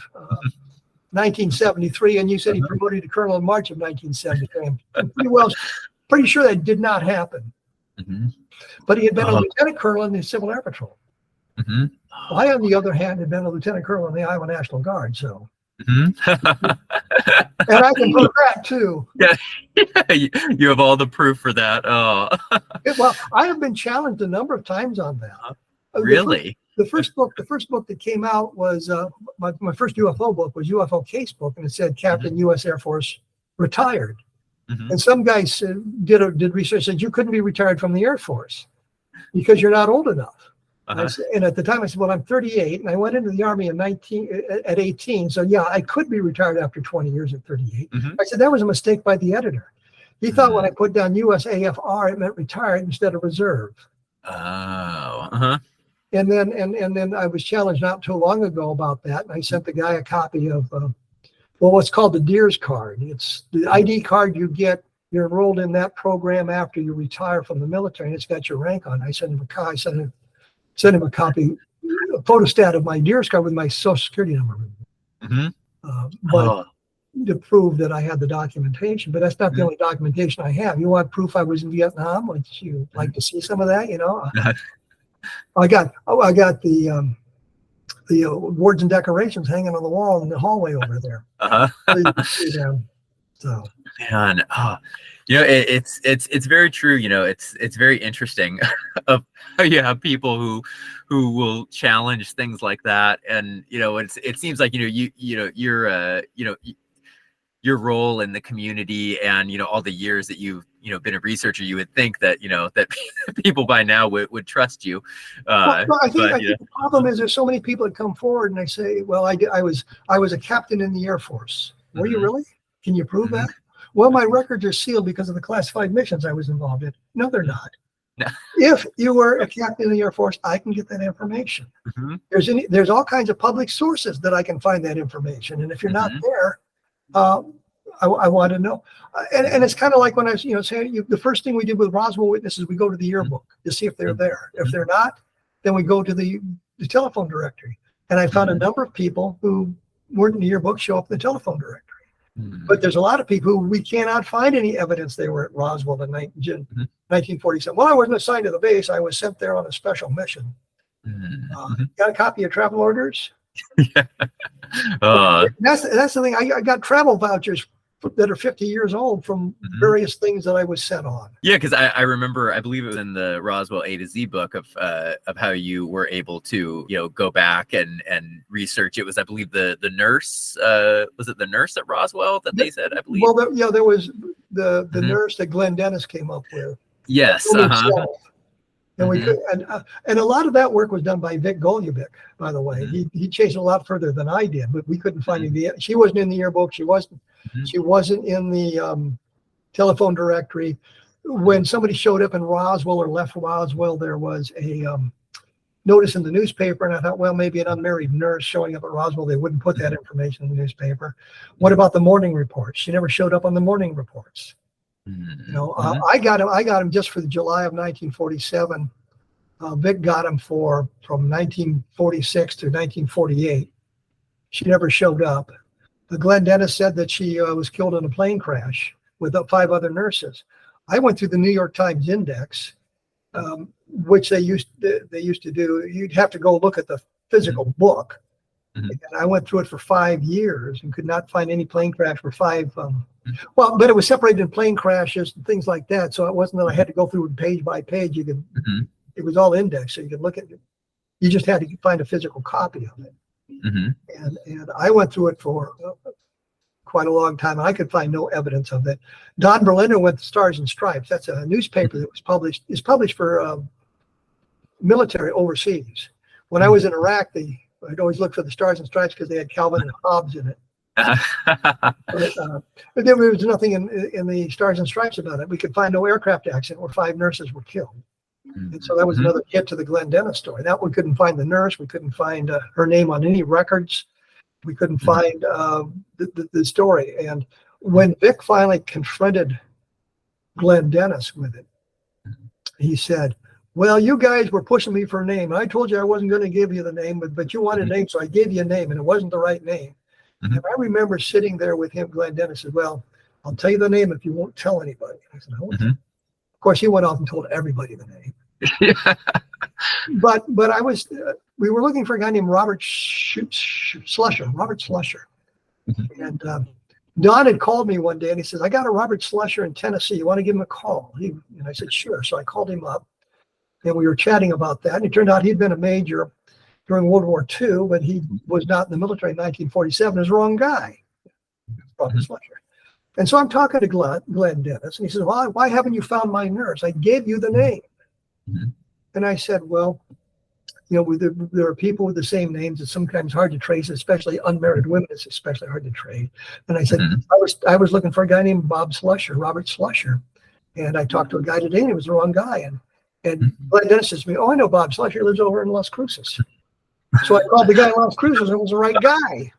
1973, and you said he promoted to colonel in March of 1973. I'm pretty sure that did not happen. But he had been a lieutenant colonel in the Civil Air Patrol. I, on the other hand, had been a lieutenant colonel in the Iowa National Guard, so. And I can prove that too. Yeah, you have all the proof for that. Oh, well, I have been challenged a number of times on that. Really? The first book that came out was my first UFO book was UFO case book, and it said Captain U.S. Air Force retired. And some guys did research, said you couldn't be retired from the Air Force because you're not old enough. And at the time I said, well, I'm 38 and I went into the Army at 18. So yeah, I could be retired after 20 years at 38. I said, that was a mistake by the editor. He thought when I put down USAFR, it meant retired instead of reserve. And then I was challenged not too long ago about that. And I sent the guy a copy of, what's called the Deers card. It's the ID card you get. You're enrolled in that program after you retire from the military, and it's got your rank on. I sent him a copy, a copy, a photostat of my Deers card with my Social Security number. But to prove that I had the documentation, but that's not the only documentation I have. You want proof I was in Vietnam? Would you like to see some of that? I got the awards and decorations hanging on the wall in the hallway over there. So, man, it's very true. It's very interesting of how you have people who will challenge things like that, and it seems like you're your role in the community and, all the years that you've, been a researcher, you would think that, that people by now would trust you. I think the problem is there's so many people that come forward and they say, well, I was a captain in the Air Force. Were you really? Can you prove that? Well, my records are sealed because of the classified missions I was involved in. No, they're not. No. If you were a captain in the Air Force, I can get that information. There's all kinds of public sources that I can find that information. And if you're not there, I want to know. And it's kind of like when I was, saying the first thing we did with Roswell witnesses, we go to the yearbook to see if they're there. If they're not, then we go to the telephone directory. And I found a number of people who weren't in the yearbook show up in the telephone directory. But there's a lot of people who we cannot find any evidence they were at Roswell in 1947. Well, I wasn't assigned to the base. I was sent there on a special mission. Got a copy of travel orders? That's the thing. I got travel vouchers that are 50 years old from various things that I was sent on. Yeah, because I remember, I believe it was in the Roswell A to Z book of how you were able to, go back and research. It was, I believe, the nurse. Was it the nurse at Roswell that they said? I believe. Well, there was the nurse that Glenn Dennis came up with. Yes. And we could, and a lot of that work was done by Vic Golubic, by the way. He chased a lot further than I did, but we couldn't find any. She wasn't in the yearbook. She wasn't in the telephone directory. When somebody showed up in Roswell or left Roswell, there was a notice in the newspaper, and I thought, well, maybe an unmarried nurse showing up at Roswell, they wouldn't put that information in the newspaper. What about the morning reports? She never showed up on the morning reports. I got him just for the July of 1947. Vic got him from 1946 to 1948. She never showed up. Glenn Dennis said that she was killed in a plane crash with 5 other nurses. I went through the New York Times Index, which they used to do. You'd have to go look at the physical book. And I went through it for 5 years and could not find any plane crash for 5. But it was separated in plane crashes and things like that. So it wasn't that I had to go through it page by page. You could, it was all indexed, so you could look at it. You just had to find a physical copy of it. And I went through it for quite a long time, and I could find no evidence of it. Don Berliner went to Stars and Stripes. That's a newspaper that was published. It's published for military overseas. When I was in Iraq, I'd always look for the Stars and Stripes because they had Calvin and Hobbes in it. But there was nothing in the Stars and Stripes about it. We could find no aircraft accident where 5 nurses were killed. And so that was another hit to the Glenn Dennis story. That we couldn't find the nurse. We couldn't find her name on any records. We couldn't find the story. And when Vic finally confronted Glenn Dennis with it, he said, well, you guys were pushing me for a name. I told you I wasn't going to give you the name, but you wanted a name, so I gave you a name, and it wasn't the right name. And I remember sitting there with him. Glenn Dennis said, well, I'll tell you the name if you won't tell anybody. I said, Of course, he went off and told everybody the name. But we were looking for a guy named Robert Slusher. And Don had called me one day, and he says, I got a Robert Slusher in Tennessee. You want to give him a call? And I said, sure. So I called him up, and we were chatting about that. And it turned out he'd been a major during World War II, but he was not in the military in 1947. It was the wrong guy, Robert Slusher. And so I'm talking to Glenn Dennis, and he says, well, why haven't you found my nurse? I gave you the name. And I said, well, there are people with the same names. It's sometimes hard to trace, especially unmarried women. It's especially hard to trace. And I said, I was looking for a guy named Robert Slusher. And I talked to a guy today, and he was the wrong guy. And Glenn Dennis says to me, oh, I know Bob Slusher. He lives over in Las Cruces. So I called the guy in Las Cruces, and it was the right guy.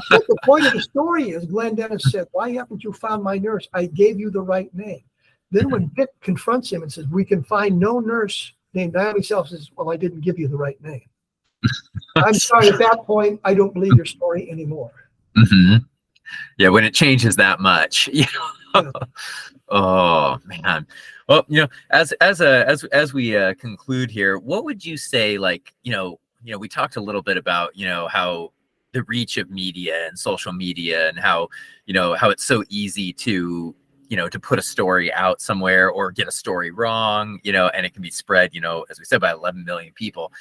But the point of the story is Glenn Dennis said, why haven't you found my nurse? I gave you the right name. Then when Vic confronts him and says, we can find no nurse named Naomi Self, says, well, I didn't give you the right name. I'm sorry, at that point, I don't believe your story anymore. Yeah, when it changes that much. Oh, man. Well, as we conclude here, what would you say, we talked a little bit about, how the reach of media and social media and how it's so easy to put a story out somewhere or get a story wrong, and it can be spread, as we said, by 11 million people.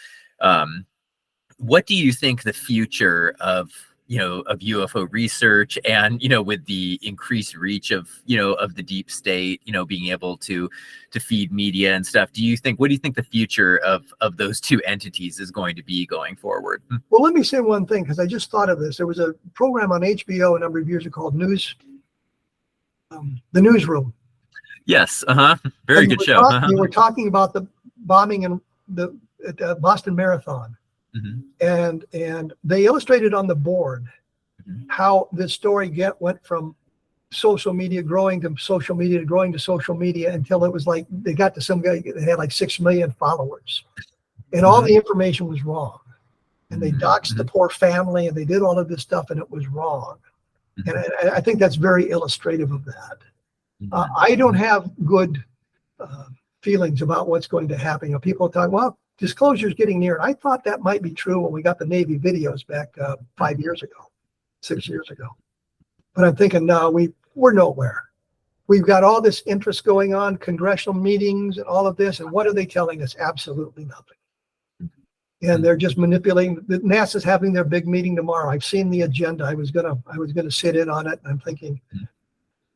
What do you think the future of of UFO research, and with the increased reach of of the deep state, being able to feed media and stuff, what do you think the future of those two entities is going to be going forward? Well, let me say one thing, because I just thought of this. There was a program on HBO a number of years ago called The Newsroom. Yes. Very good show. They were talking about the bombing at the Boston Marathon. And they illustrated on the board how this story went from social media growing to social media to growing to social media until it was like they got to some guy that had like 6 million followers, and all the information was wrong, and they doxed the poor family, and they did all of this stuff, and it was wrong. And I think that's very illustrative of that. I don't have good feelings about what's going to happen. People talk, well, disclosure is getting near. I thought that might be true when we got the Navy videos back 5 years ago, 6 years ago. But I'm thinking, no, we're nowhere. We've got all this interest going on, congressional meetings and all of this. And what are they telling us? Absolutely nothing. And they're just manipulating. NASA's having their big meeting tomorrow. I've seen the agenda. I was gonna sit in on it. And I'm thinking,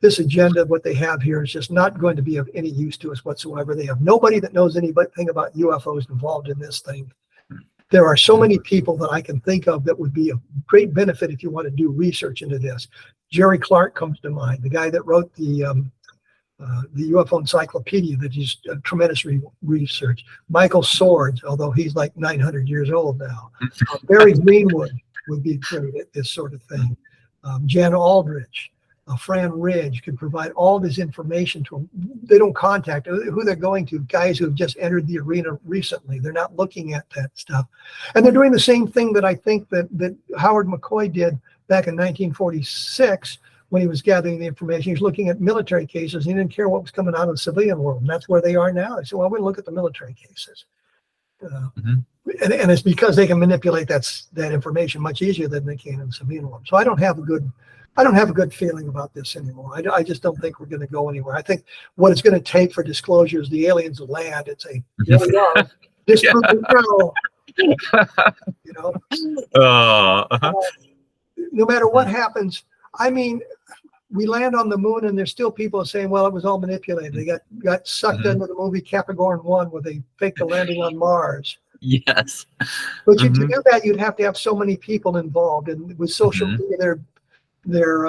this agenda, what they have here, is just not going to be of any use to us whatsoever. They have nobody that knows anything about UFOs involved in this thing. There are so many people that I can think of that would be a great benefit if you want to do research into this. Jerry Clark comes to mind, the guy that wrote the UFO encyclopedia that is tremendous research. Michael Swords, although he's like 900 years old now. Barry Greenwood would be great at this sort of thing. Jan Aldrich. Fran Ridge could provide all this information to them. They don't contact who they're going to, guys who have just entered the arena recently. They're not looking at that stuff. And they're doing the same thing that I think that Howard McCoy did back in 1946 when he was gathering the information. He was looking at military cases. He didn't care what was coming out of the civilian world. And that's where they are now. They said, well, we're going to look at the military cases. And it's because they can manipulate that information much easier than they can in the civilian world. So I don't have a good feeling about this anymore. I just don't think we're going to go anywhere. I think what it's going to take for disclosure is the aliens will land and say, here we are, disprove the no matter what happens. I mean, we land on the moon and there's still people saying, well, it was all manipulated. They got sucked into the movie Capricorn 1 where they faked the landing on Mars. Yes. But to do that, you'd have to have so many people involved. And with social media, they're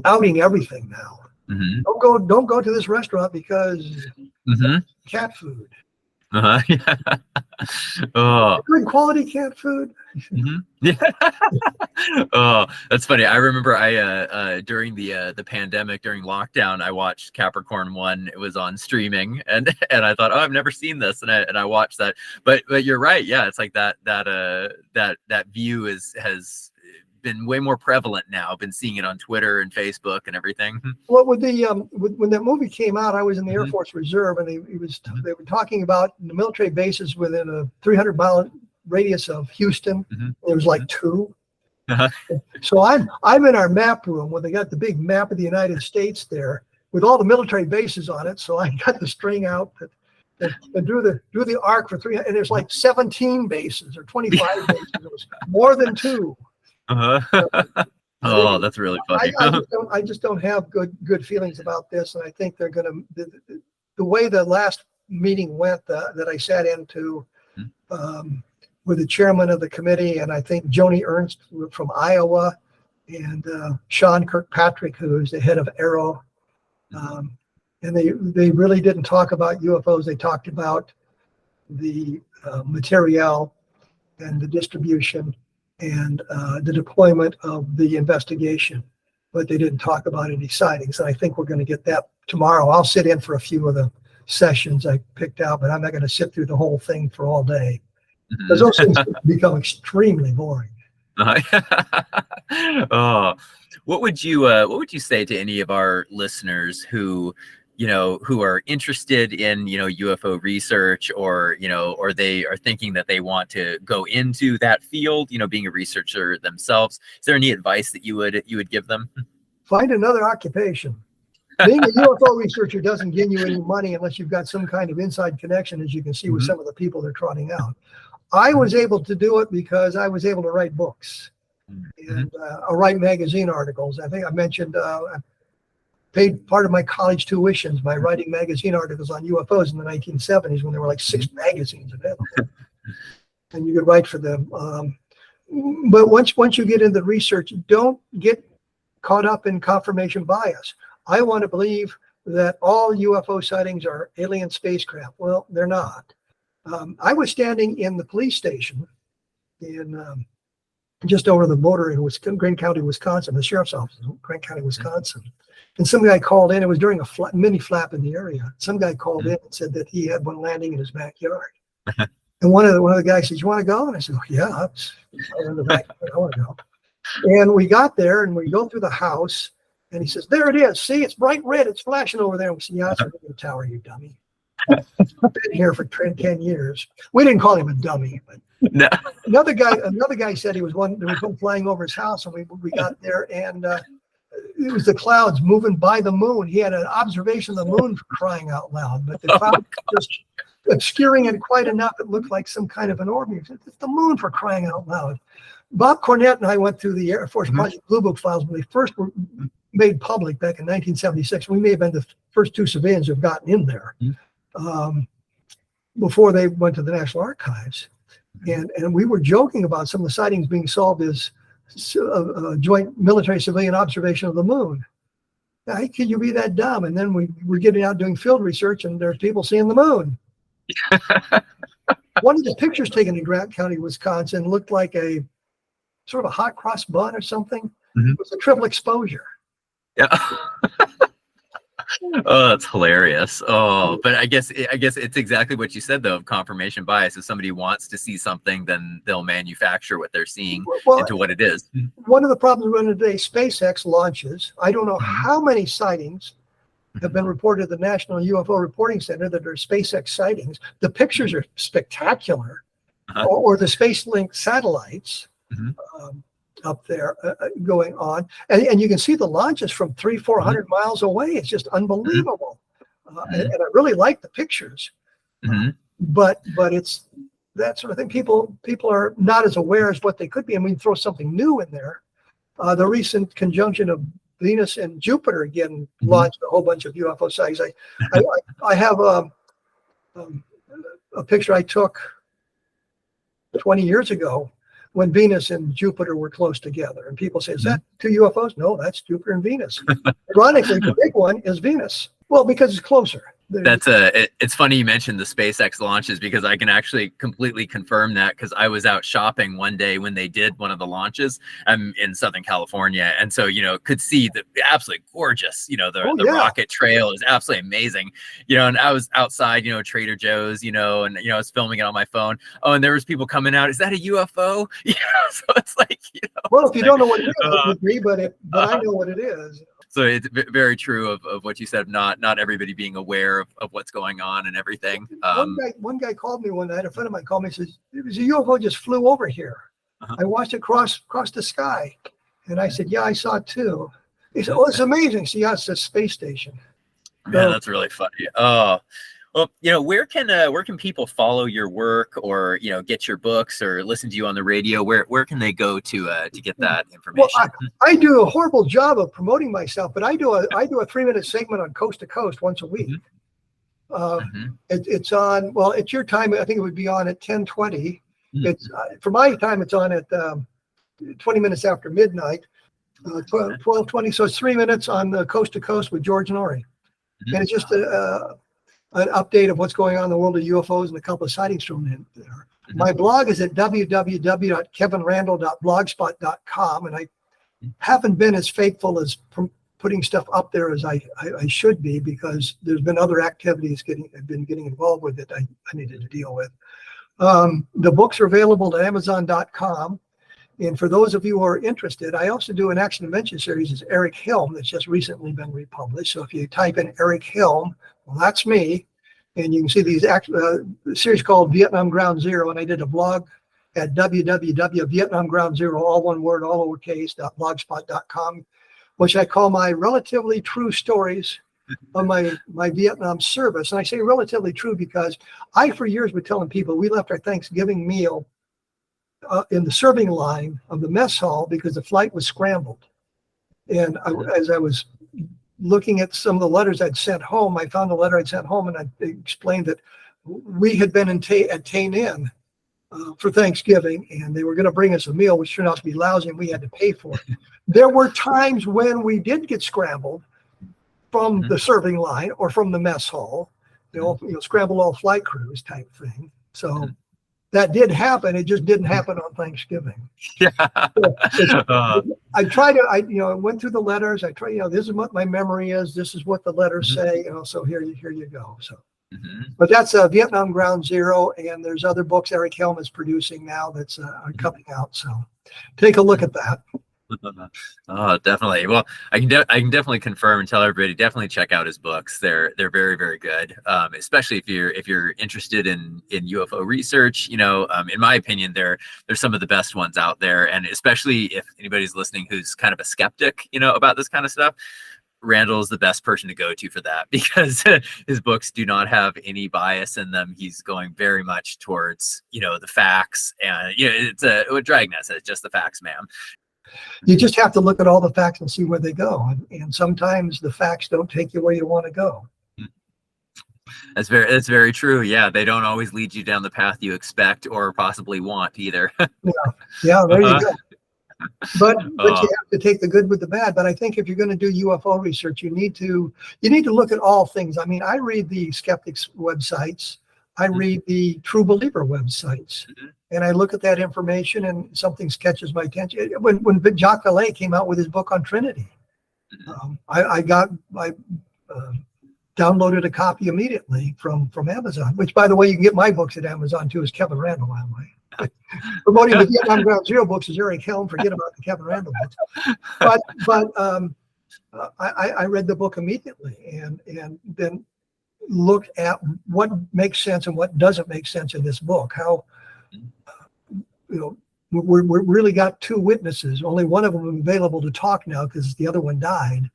outing everything now. Don't go to this restaurant because cat food. Good quality cat food. Oh, that's funny. I remember during the pandemic, during lockdown, I watched Capricorn 1. It was on streaming, and I thought, oh, I've never seen this, and I watched that. But you're right. Yeah, it's like that view has been way more prevalent now. I've been seeing it on Twitter and Facebook and everything. Well, with the when that movie came out, I was in the Air Force Reserve, and they were talking about the military bases within a 300-mile radius of Houston. There was like 2. So I'm in our map room where they got the big map of the United States there with all the military bases on it. So I got the string out and drew the arc for 300, and there's like 17 bases or 25 bases. It was more than 2. Oh, that's really funny. I just don't have good feelings about this, and I think they're going to the way the last meeting went that I sat into with the chairman of the committee, and I think Joni Ernst from Iowa, and Sean Kirkpatrick, who is the head of Aero, and they really didn't talk about UFOs. They talked about the materiel and the distribution and the deployment of the investigation, but they didn't talk about any sightings. And I think we're going to get that tomorrow. I'll sit in for a few of the sessions I picked out, but I'm not going to sit through the whole thing for all day because those things become extremely boring. What would you say to any of our listeners who are interested in, UFO research, or they are thinking that they want to go into that field, being a researcher themselves? Is there any advice that you would give them? Find another occupation. Being a UFO researcher doesn't give you any money unless you've got some kind of inside connection, as you can see with some of the people they're trotting out. I was able to do it because I was able to write books. and I write magazine articles. I think I mentioned I paid part of my college tuitions by writing magazine articles on UFOs in the 1970s when there were like 6 magazines available, and you could write for them. But once you get into research, don't get caught up in confirmation bias. I want to believe that all UFO sightings are alien spacecraft. Well, they're not. I was standing in the police station in just over the border in Grant County, Wisconsin, the sheriff's office in Grant County, Wisconsin. And some guy called in. It was during a mini flap in the area. Some guy called in and said that he had one landing in his backyard. And one of the guys said, "You want to go?" And I said, "Oh, yeah, in the backyard. I want to go." And we got there and we go through the house. And he says, "There it is. See, it's bright red. It's flashing over there." And we said, "Yeah, it's a radio tower, you dummy." I've been here for 10 years. We didn't call him a dummy, but No. another guy said there was one flying over his house, and we got there, and it was the clouds moving by the moon. He had an observation of the moon, for crying out loud, but the clouds just obscuring it quite enough. It looked like some kind of an orb. He said, "It's the moon, for crying out loud." Bob Cornett and I went through the Air Force Project Blue Book files when they first were made public back in 1976. We may have been the first 2 civilians who've gotten in there before they went to the National Archives. And we were joking about some of the sightings being solved as joint military-civilian observation of the moon. How can you be that dumb? And then we were getting out doing field research, and there's people seeing the moon. One of the pictures taken in Grant County, Wisconsin, looked like a sort of a hot cross bun or something. It was a triple exposure. Yeah. Oh, that's hilarious. Oh, but I guess it's exactly what you said, though, of confirmation bias. If somebody wants to see something, then they'll manufacture what they're seeing into what it is. One of the problems we're in today, SpaceX launches. I don't know how many sightings have been reported at the National UFO Reporting Center that are SpaceX sightings. The pictures are spectacular, or the SpaceLink satellites. Up there going on, and you can see the launches from 300-400 miles away. It's just unbelievable, and I really like the pictures. But it's that sort of thing. People are not as aware as what they could be, and we throw something new in there. The recent conjunction of Venus and Jupiter again launched a whole bunch of UFO sightings. I have a picture I took 20 years ago when Venus and Jupiter were close together. And people say, "Is that 2 UFOs?" No, that's Jupiter and Venus. Ironically, the big one is Venus. Well, because it's closer. It's funny you mentioned the SpaceX launches, because I can actually completely confirm that, because I was out shopping one day when they did one of the launches. I'm in Southern California, and so could see the absolutely gorgeous, the rocket trail is absolutely amazing, and I was outside, Trader Joe's, and I was filming it on my phone. Oh, and there was people coming out. Is that a UFO? So it's like, well, if you don't know what it is, I would agree, but I know what it is. So it's very true of what you said, not everybody being aware of what's going on and everything. One guy called me one night, a friend of mine called me and says, "It was a UFO just flew over here. I watched it cross the sky." And I said, "Yeah, I saw it too." He said, "Oh, it's amazing." So yeah, it's a space station. Man, that's really funny. Oh, well, where can people follow your work, or get your books, or listen to you on the radio? Where can they go to get that information? Well, I do a horrible job of promoting myself, but I do a 3-minute segment on Coast to Coast once a week. It's on. Well, it's your time. I think it would be on at 10:20. It's for my time. It's on at 20 minutes after midnight, 12:20. So it's 3 minutes on the Coast to Coast with George Noory, and it's just an update of what's going on in the world of UFOs and a couple of sightings from there. My blog is at www.kevinrandle.blogspot.com, and I haven't been as faithful as putting stuff up there as I should be, because there's been other activities I've been getting involved with that I needed to deal with. The books are available at Amazon.com. And for those of you who are interested, I also do an action adventure series as Eric Hilm that's just recently been republished. So if you type in Eric Hilm, well, that's me. And you can see these series called Vietnam Ground Zero. And I did a blog at www.vietnamgroundzero, all one word, all lowercase, .blogspot.com, which I call my relatively true stories of my Vietnam service. And I say relatively true because I, for years, was telling people we left our Thanksgiving meal in the serving line of the mess hall because the flight was scrambled. And as I was looking at some of the letters I'd sent home, I found the letter I'd sent home, and I explained that we had been at Tain Inn for Thanksgiving, and they were going to bring us a meal, which turned out to be lousy, and we had to pay for it. There were times when we did get scrambled from the serving line or from the mess hall, scrambled all flight crews type thing. So that did happen. It just didn't happen on Thanksgiving. Yeah. I went through the letters. I try, this is what my memory is. This is what the letters say. So here you go. So, but that's Vietnam Ground Zero, and there's other books Eric Helm is producing now that's are coming out. So take a look at that. Oh, definitely. Well, I can definitely confirm and tell everybody, definitely check out his books. They're very, very good. Especially if you're interested in UFO research. In my opinion, they're some of the best ones out there. And especially if anybody's listening who's kind of a skeptic, about this kind of stuff, Randle is the best person to go to for that, because his books do not have any bias in them. He's going very much towards, the facts, and it's what Dragnet says, just the facts, ma'am. You just have to look at all the facts and see where they go. And sometimes the facts don't take you where you want to go. That's very true. Yeah. They don't always lead you down the path you expect or possibly want either. Yeah, there you go. But you have to take the good with the bad. But I think if you're going to do UFO research, you need to look at all things. I mean, I read the skeptics websites. I read the true believer websites, and I look at that information, and something catches my attention. When Jacques Vallée came out with his book on Trinity, I downloaded a copy immediately from Amazon, which, by the way, you can get my books at Amazon too, as Kevin Randle, by the way. Promoting the Vietnam Ground Zero books is Eric Helm. Forget about the Kevin Randle books. But I read the book immediately, and then looked at what makes sense and what doesn't make sense in this book. How we really got two witnesses. Only one of them available to talk now because the other one died.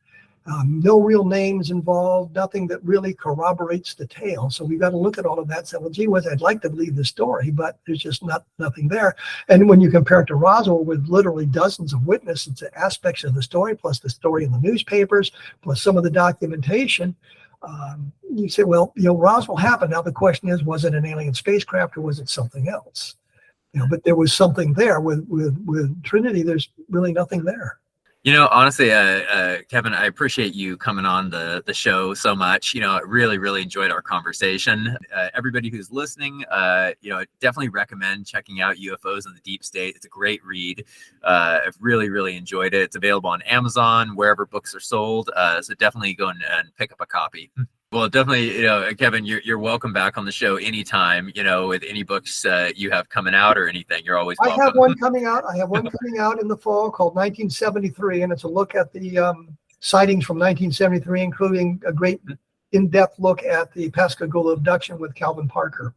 No real names involved, nothing that really corroborates the tale. So we've got to look at all of that and say, well, gee whiz, I'd like to believe the story, but there's just nothing there. And when you compare it to Roswell, with literally dozens of witnesses, aspects of the story, plus the story in the newspapers, plus some of the documentation, you say, well, Roswell happened. Now the question is, was it an alien spacecraft or was it something else? But there was something there. With Trinity, there's really nothing there. Honestly, Kevin, I appreciate you coming on the show so much. I really, really enjoyed our conversation. Everybody who's listening, definitely recommend checking out UFOs in the Deep State. It's a great read. I've really, really enjoyed it. It's available on Amazon, wherever books are sold. So definitely go and pick up a copy. Well, definitely, Kevin, you're welcome back on the show anytime, with any books you have coming out or anything. You're always welcome. I have one coming out in the fall called 1973, and it's a look at the sightings from 1973, including a great in-depth look at the Pascagoula abduction with Calvin Parker.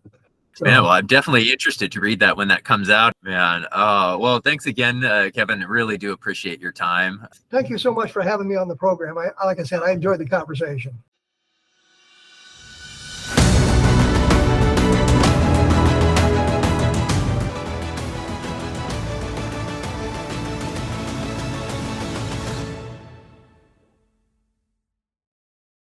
So, yeah, well, I'm definitely interested to read that when that comes out, man. Oh, well, thanks again, Kevin. Really do appreciate your time. Thank you so much for having me on the program. Like I said, I enjoyed the conversation.